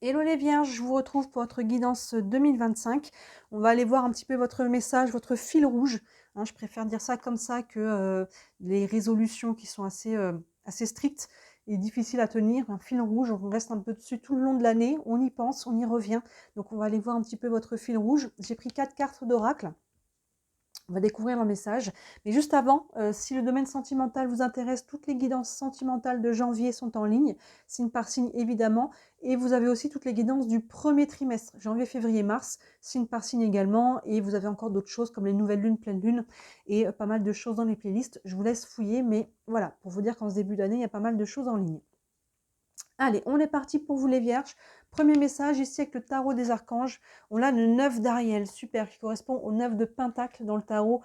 Hello les vierges, je vous retrouve pour votre guidance 2025. On va aller voir un petit peu votre message, votre fil rouge. Je préfère dire ça comme ça que les résolutions qui sont assez strictes et difficiles à tenir. Un fil rouge, on reste un peu dessus tout le long de l'année, on y pense, on y revient. Donc on va aller voir un petit peu votre fil rouge. J'ai pris 4 cartes d'oracle. On va découvrir leur message. Mais juste avant, si le domaine sentimental vous intéresse, toutes les guidances sentimentales de janvier sont en ligne, signe par signe évidemment. Et vous avez aussi toutes les guidances du premier trimestre, janvier, février, mars, signe par signe également. Et vous avez encore d'autres choses comme les nouvelles lunes, pleines lunes et pas mal de choses dans les playlists. Je vous laisse fouiller, mais voilà, pour vous dire qu'en ce début d'année, il y a pas mal de choses en ligne. Allez, on est parti pour vous les vierges. Premier message ici avec le tarot des archanges. On a le 9 d'Ariel, super, qui correspond au 9 de Pentacle dans le tarot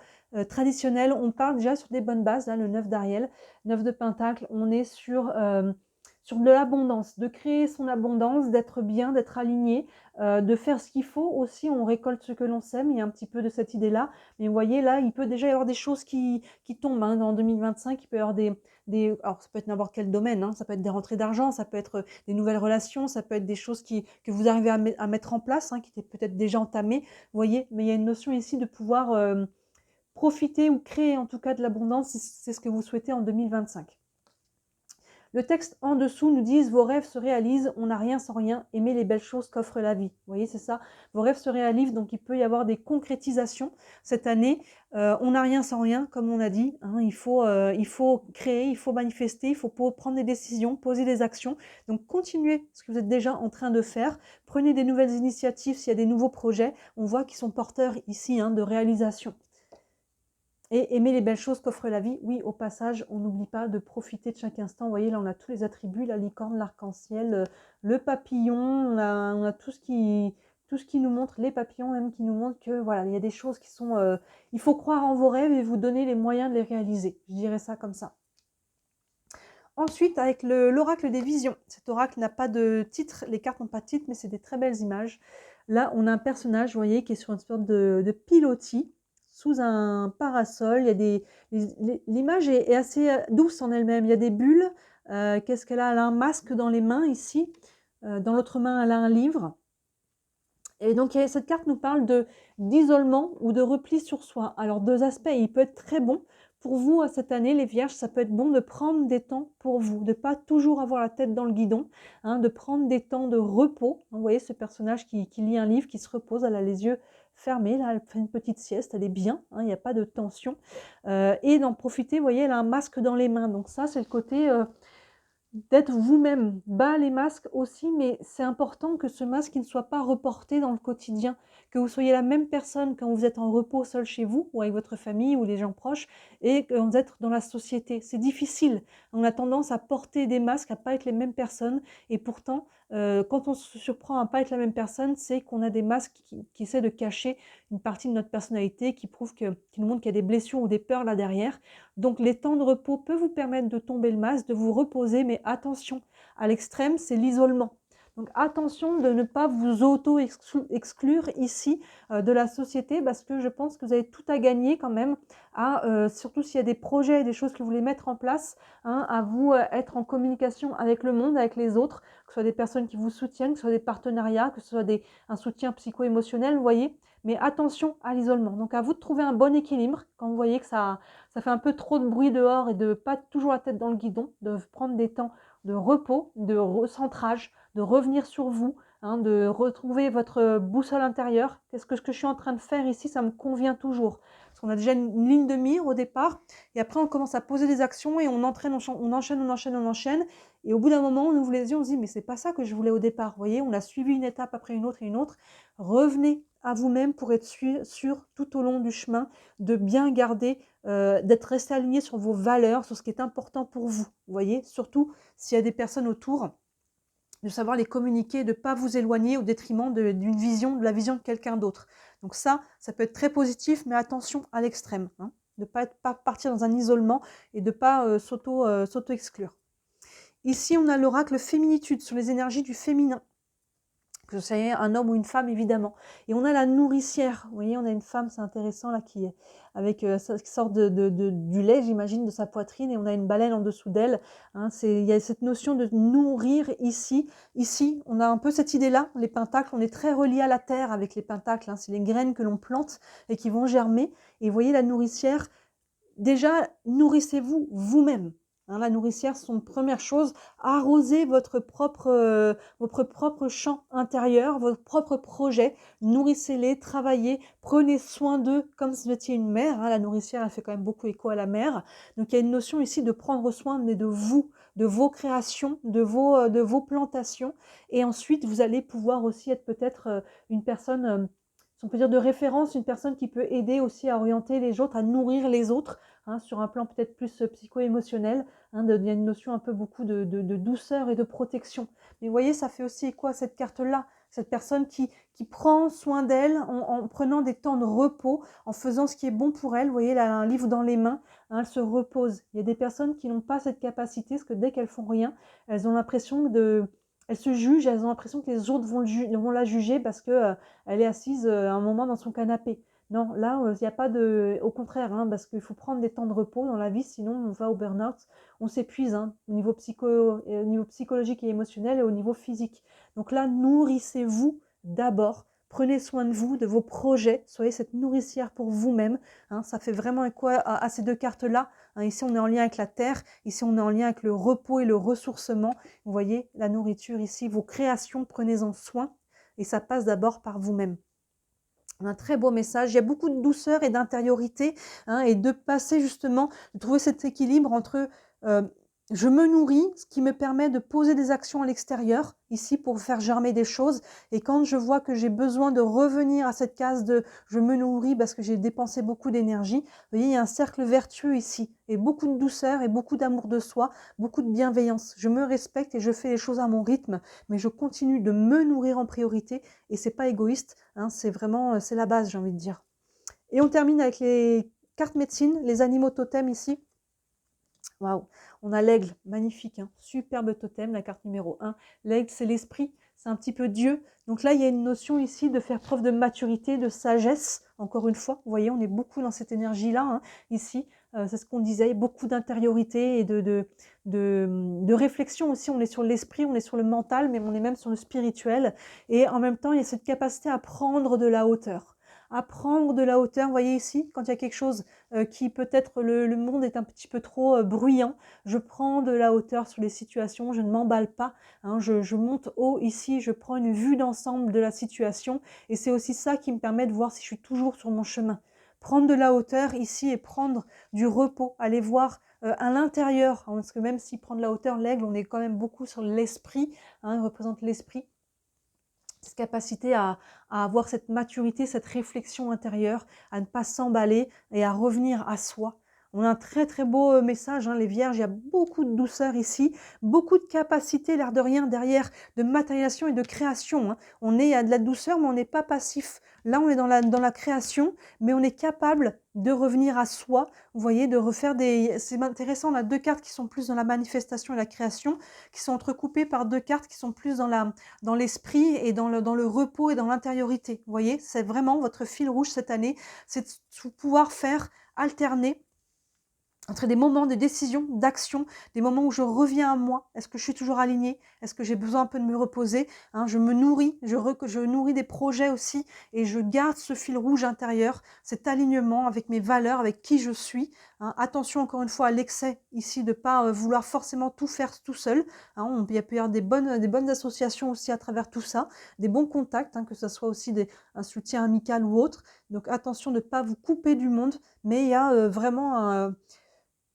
traditionnel. On part déjà sur des bonnes bases, là, le 9 d'Ariel. 9 de Pentacle, on est sur de l'abondance, de créer son abondance, d'être bien, d'être aligné, de faire ce qu'il faut. Aussi, on récolte ce que l'on sème, il y a un petit peu de cette idée-là. Mais vous voyez, là, il peut déjà y avoir des choses qui tombent dans 2025. Il peut y avoir alors ça peut être n'importe quel domaine, ça peut être des rentrées d'argent, ça peut être des nouvelles relations, ça peut être des choses que vous arrivez à mettre en place, qui étaient peut-être déjà entamées, vous voyez, mais il y a une notion ici de pouvoir profiter ou créer en tout cas de l'abondance, si c'est ce que vous souhaitez en 2025. Le texte en dessous nous dit « Vos rêves se réalisent, on n'a rien sans rien, aimez les belles choses qu'offre la vie ». Vous voyez, c'est ça, vos rêves se réalisent, donc il peut y avoir des concrétisations cette année. On n'a rien sans rien, comme on a dit. Il faut créer, il faut manifester, il faut prendre des décisions, poser des actions. Donc continuez ce que vous êtes déjà en train de faire. Prenez des nouvelles initiatives s'il y a des nouveaux projets. On voit qu'ils sont porteurs ici de réalisation. Et aimer les belles choses qu'offre la vie. Oui, au passage, on n'oublie pas de profiter de chaque instant. Vous voyez, là, on a tous les attributs, la licorne, l'arc-en-ciel, le papillon, on a tout ce qui nous montre, les papillons même qui nous montrent que voilà, il y a des choses qui sont... il faut croire en vos rêves et vous donner les moyens de les réaliser. Je dirais ça comme ça. Ensuite, avec l'oracle des visions. Cet oracle n'a pas de titre, les cartes n'ont pas de titre, mais c'est des très belles images. Là, on a un personnage, vous voyez, qui est sur une sorte de pilotis, sous un parasol. Il y a l'image est assez douce en elle-même. Il y a des bulles. Qu'est-ce qu'elle a? Elle a un masque dans les mains ici. Dans l'autre main, elle a un livre. Et donc, cette carte nous parle d'isolement ou de repli sur soi. Alors, deux aspects. Il peut être très bon pour vous cette année, les vierges. Ça peut être bon de prendre des temps pour vous, de ne pas toujours avoir la tête dans le guidon, de prendre des temps de repos. Vous voyez ce personnage qui lit un livre, qui se repose, elle a les yeux fermés, là, elle fait une petite sieste, elle est bien, il n'y a pas de tension. Et d'en profiter, vous voyez, elle a un masque dans les mains. Donc ça, c'est le côté... d'être vous-même, bas les masques aussi, mais c'est important que ce masque ne soit pas reporté dans le quotidien, que vous soyez la même personne quand vous êtes en repos seul chez vous ou avec votre famille ou les gens proches et quand vous êtes dans la société. C'est difficile, on a tendance à porter des masques, à pas être les mêmes personnes et pourtant, quand on se surprend à pas être la même personne, c'est qu'on a des masques qui essaient de cacher une partie de notre personnalité, qui nous montrent qu'il y a des blessures ou des peurs là derrière. Donc les temps de repos peuvent vous permettre de tomber le masque, de vous reposer, mais attention, à l'extrême, c'est l'isolement. Donc attention de ne pas vous auto-exclure ici de la société parce que je pense que vous avez tout à gagner quand même, surtout s'il y a des projets, des choses que vous voulez mettre en place, à vous être en communication avec le monde, avec les autres, que ce soit des personnes qui vous soutiennent, que ce soit des partenariats, que ce soit un soutien psycho-émotionnel, vous voyez. Mais attention à l'isolement. Donc à vous de trouver un bon équilibre quand vous voyez que ça fait un peu trop de bruit dehors et de pas toujours la tête dans le guidon, de prendre des temps de repos, de recentrage, de revenir sur vous, de retrouver votre boussole intérieure. Qu'est-ce que je suis en train de faire ici? Ça me convient toujours. Parce qu'on a déjà une ligne de mire au départ, et après on commence à poser des actions et on enchaîne. Et au bout d'un moment, on ouvre les yeux, on se dit mais c'est pas ça que je voulais au départ. Vous voyez, on a suivi une étape après une autre et une autre. Revenez à vous-même pour être sûr tout au long du chemin de bien garder d'être resté aligné sur vos valeurs, sur ce qui est important pour vous. Vous voyez, surtout s'il y a des personnes autour, de savoir les communiquer, de ne pas vous éloigner au détriment de la vision de quelqu'un d'autre. Donc ça peut être très positif, mais attention à l'extrême, de ne pas partir dans un isolement et de ne pas s'auto-exclure. Ici, on a l'oracle féminitude sur les énergies du féminin. que ce soit un homme ou une femme évidemment. Et on a la nourricière, vous voyez, on a une femme, c'est intéressant là, qui avec qui sort du lait, j'imagine, de sa poitrine, et on a une baleine en dessous d'elle. Hein, il y a cette notion de nourrir ici. Ici, on a un peu cette idée-là, les pentacles, on est très relié à la terre avec les pentacles, hein, c'est les graines que l'on plante et qui vont germer. Et vous voyez la nourricière, déjà, nourrissez-vous vous-même. Hein, la nourricière, son première chose, arrosez votre propre champ intérieur, votre propre projet, nourrissez-les, travaillez, prenez soin d'eux comme si vous étiez une mère. Hein, la nourricière, elle fait quand même beaucoup écho à la mère. Donc il y a une notion ici de prendre soin mais de vous, de vos créations, de vos plantations. Et ensuite, vous allez pouvoir aussi être peut-être une personne, si on peut dire de référence, une personne qui peut aider aussi à orienter les autres, à nourrir les autres. Hein, sur un plan peut-être plus psycho-émotionnel, hein, il y a une notion un peu beaucoup de douceur et de protection. Mais vous voyez, ça fait aussi écho à cette carte-là, cette personne qui prend soin d'elle en prenant des temps de repos, en faisant ce qui est bon pour elle. Vous voyez, elle a un livre dans les mains, hein, elle se repose. Il y a des personnes qui n'ont pas cette capacité, parce que dès qu'elles font rien, elles ont l'impression elles se jugent, elles ont l'impression que les autres vont la juger parce que elle est assise un moment dans son canapé. Non, là, il n'y a pas de... Au contraire, hein, parce qu'il faut prendre des temps de repos dans la vie, sinon on va au burn-out, on s'épuise, hein, au niveau psychologique et émotionnel et au niveau physique. Donc là, nourrissez-vous d'abord, prenez soin de vous, de vos projets, soyez cette nourricière pour vous-même. Hein, ça fait vraiment écho à ces deux cartes-là. Hein, ici, on est en lien avec la terre, ici, on est en lien avec le repos et le ressourcement. Vous voyez, la nourriture ici, vos créations, prenez-en soin, et ça passe d'abord par vous-même. Un très beau message, il y a beaucoup de douceur et d'intériorité, hein, et de passer justement, de trouver cet équilibre entre je me nourris, ce qui me permet de poser des actions à l'extérieur, ici pour faire germer des choses, et quand je vois que j'ai besoin de revenir à cette case de je me nourris parce que j'ai dépensé beaucoup d'énergie, vous voyez, il y a un cercle vertueux ici, et beaucoup de douceur et beaucoup d'amour de soi, beaucoup de bienveillance. Je me respecte et je fais les choses à mon rythme, mais je continue de me nourrir en priorité, et c'est pas égoïste, hein, c'est vraiment, c'est la base, j'ai envie de dire. Et on termine avec les cartes médecine, les animaux totems ici. Waouh, on a l'aigle, magnifique, hein, superbe totem, la carte numéro 1. L'aigle, c'est l'esprit, c'est un petit peu Dieu. Donc là, il y a une notion ici de faire preuve de maturité, de sagesse, encore une fois. Vous voyez, on est beaucoup dans cette énergie-là, hein, ici. C'est ce qu'on disait, beaucoup d'intériorité et de réflexion aussi. On est sur l'esprit, on est sur le mental, mais on est même sur le spirituel. Et en même temps, il y a cette capacité à prendre de la hauteur. À prendre de la hauteur, vous voyez ici, quand il y a quelque chose qui peut-être le monde est un petit peu trop bruyant, je prends de la hauteur sur les situations, je ne m'emballe pas, hein, je monte haut ici, je prends une vue d'ensemble de la situation, et c'est aussi ça qui me permet de voir si je suis toujours sur mon chemin. Prendre de la hauteur ici et prendre du repos, aller voir à l'intérieur, hein, parce que même s'il prend de la hauteur, l'aigle, on est quand même beaucoup sur l'esprit, hein, il représente l'esprit, cette capacité à avoir cette maturité, cette réflexion intérieure, à ne pas s'emballer et à revenir à soi. On a un très très beau message, hein, les vierges, il y a beaucoup de douceur ici, beaucoup de capacité, l'air de rien, derrière, de matérialisation et de création. Hein. Il y a de la douceur, mais on n'est pas passif. Là, on est dans la création, mais on est capable de revenir à soi, vous voyez, de refaire des... C'est intéressant, on a deux cartes qui sont plus dans la manifestation et la création, qui sont entrecoupées par deux cartes qui sont plus dans l'esprit et dans le repos et dans l'intériorité. Vous voyez, c'est vraiment votre fil rouge cette année, c'est de pouvoir faire alterner entre des moments de décision, d'action, des moments où je reviens à moi. Est-ce que je suis toujours alignée? Est-ce que j'ai besoin un peu de me reposer? Hein, je me nourris, je nourris des projets aussi, et je garde ce fil rouge intérieur, cet alignement avec mes valeurs, avec qui je suis. Hein. Attention encore une fois à l'excès ici, de ne pas vouloir forcément tout faire tout seul. Hein, il peut y avoir des bonnes associations aussi à travers tout ça, des bons contacts, hein, que ce soit aussi un soutien amical ou autre. Donc attention de ne pas vous couper du monde, mais il y a vraiment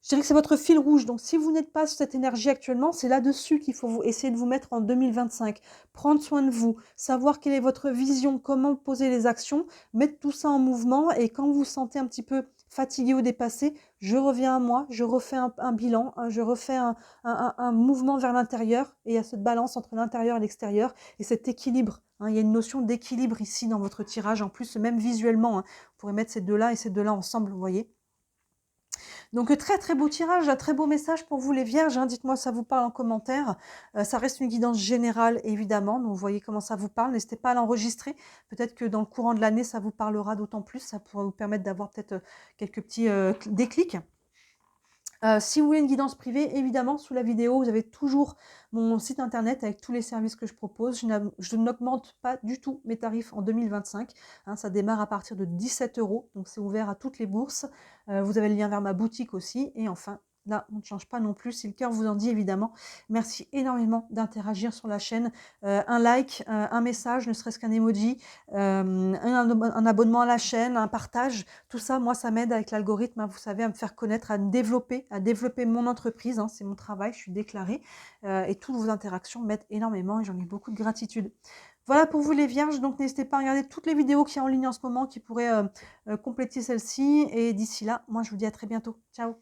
je dirais que c'est votre fil rouge. Donc, si vous n'êtes pas sur cette énergie actuellement, c'est là-dessus qu'il faut essayer de vous mettre en 2025. Prendre soin de vous, savoir quelle est votre vision, comment poser les actions, mettre tout ça en mouvement. Et quand vous vous sentez un petit peu fatigué ou dépassé, je reviens à moi, je refais un bilan, je refais un mouvement vers l'intérieur. Et il y a cette balance entre l'intérieur et l'extérieur et cet équilibre. Hein, il y a une notion d'équilibre ici dans votre tirage. En plus, même visuellement, hein, vous pourrez mettre ces deux-là et ces deux-là ensemble, vous voyez. Donc très très beau tirage, un très beau message pour vous les vierges, hein. Dites-moi si ça vous parle en commentaire. Ça reste une guidance générale évidemment, donc vous voyez comment ça vous parle. N'hésitez pas à l'enregistrer. Peut-être que dans le courant de l'année, ça vous parlera d'autant plus. Ça pourra vous permettre d'avoir peut-être quelques petits déclics. Si vous voulez une guidance privée, évidemment, sous la vidéo, vous avez toujours mon site internet avec tous les services que je propose. Je n'augmente pas du tout mes tarifs en 2025. Hein, ça démarre à partir de 17 €, donc c'est ouvert à toutes les bourses. Vous avez le lien vers ma boutique aussi. Et enfin, là, on ne change pas non plus, si le cœur vous en dit, évidemment. Merci énormément d'interagir sur la chaîne. Un like, un message, ne serait-ce qu'un emoji, un abonnement à la chaîne, un partage. Tout ça, moi, ça m'aide avec l'algorithme, hein, vous savez, à me faire connaître, à développer mon entreprise, hein, c'est mon travail, je suis déclarée, et toutes vos interactions m'aident énormément et j'en ai beaucoup de gratitude. Voilà pour vous les vierges, donc n'hésitez pas à regarder toutes les vidéos qu'il y a en ligne en ce moment qui pourraient compléter celle-ci. Et d'ici là, moi, je vous dis à très bientôt. Ciao!